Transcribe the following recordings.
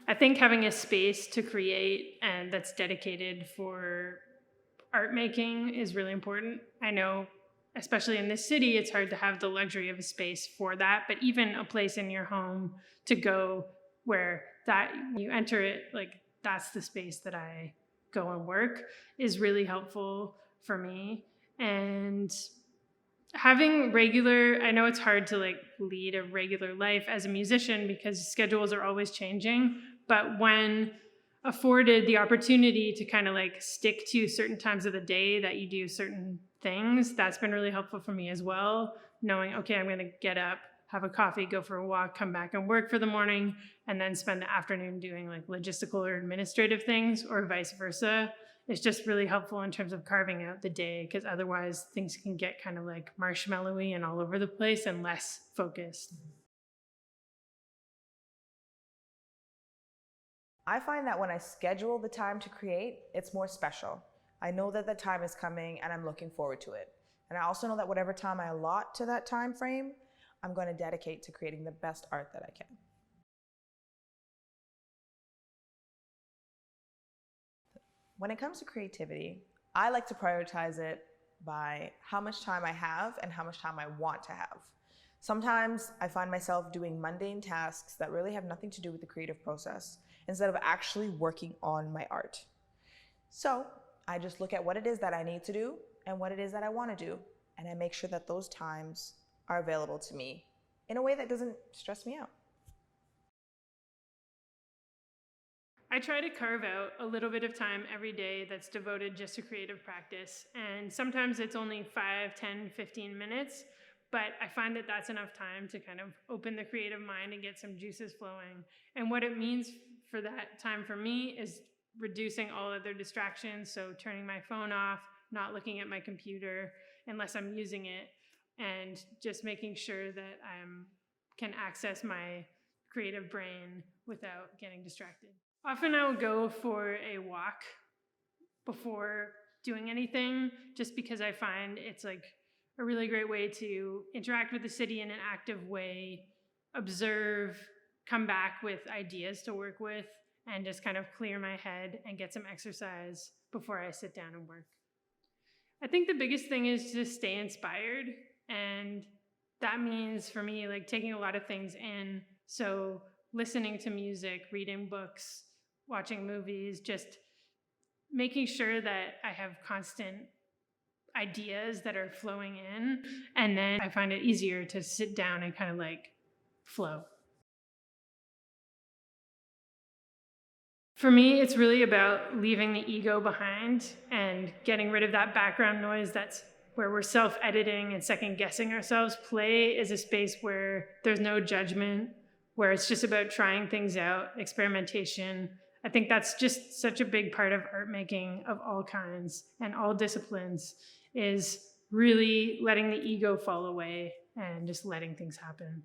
I think having a space to create and that's dedicated for art making is really important. I know, especially in this city, it's hard to have the luxury of a space for that, but even a place in your home to go where that you enter it, like that's the space that I go and work is really helpful for me. And having regular, I know it's hard to like lead a regular life as a musician because schedules are always changing, but when afforded the opportunity to kind of like stick to certain times of the day that you do certain things, that's been really helpful for me as well. Knowing, okay, I'm going to get up, have a coffee, go for a walk, come back and work for the morning, and then spend the afternoon doing like logistical or administrative things, or vice versa. It's just really helpful in terms of carving out the day, because otherwise things can get kind of like marshmallowy and all over the place and less focused. I find that when I schedule the time to create, it's more special. I know that the time is coming and I'm looking forward to it. And I also know that whatever time I allot to that time frame, I'm going to dedicate to creating the best art that I can. When it comes to creativity, I like to prioritize it by how much time I have and how much time I want to have. Sometimes I find myself doing mundane tasks that really have nothing to do with the creative process instead of actually working on my art. So I just look at what it is that I need to do and what it is that I want to do, and I make sure that those times are available to me in a way that doesn't stress me out. I try to carve out a little bit of time every day that's devoted just to creative practice. And sometimes it's only 5, 10, 15 minutes, but I find that that's enough time to kind of open the creative mind and get some juices flowing. And what it means for that time for me is reducing all other distractions. So turning my phone off, not looking at my computer unless I'm using it, and just making sure that I can access my creative brain without getting distracted. Often I will go for a walk before doing anything, just because I find it's like a really great way to interact with the city in an active way, observe, come back with ideas to work with, and just kind of clear my head and get some exercise before I sit down and work. I think the biggest thing is to stay inspired, and that means for me like taking a lot of things in. So listening to music, reading books, watching movies, just making sure that I have constant ideas that are flowing in. And then I find it easier to sit down and kind of like flow. For me, it's really about leaving the ego behind and getting rid of that background noise that's where we're self-editing and second-guessing ourselves. Play is a space where there's no judgment, where it's just about trying things out, experimentation. I think that's just such a big part of art making of all kinds and all disciplines, is really letting the ego fall away and just letting things happen.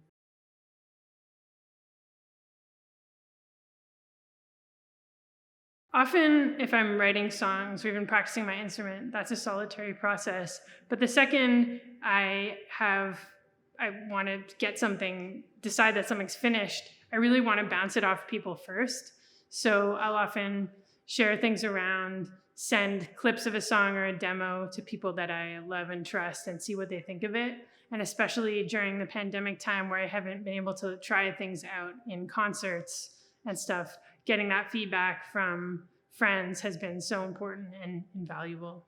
Often, if I'm writing songs or even practicing my instrument, that's a solitary process. But the second I want to get something, decide that something's finished, I really want to bounce it off people first. So I'll often share things around, send clips of a song or a demo to people that I love and trust and see what they think of it. And especially during the pandemic time where I haven't been able to try things out in concerts and stuff, getting that feedback from friends has been so important and invaluable.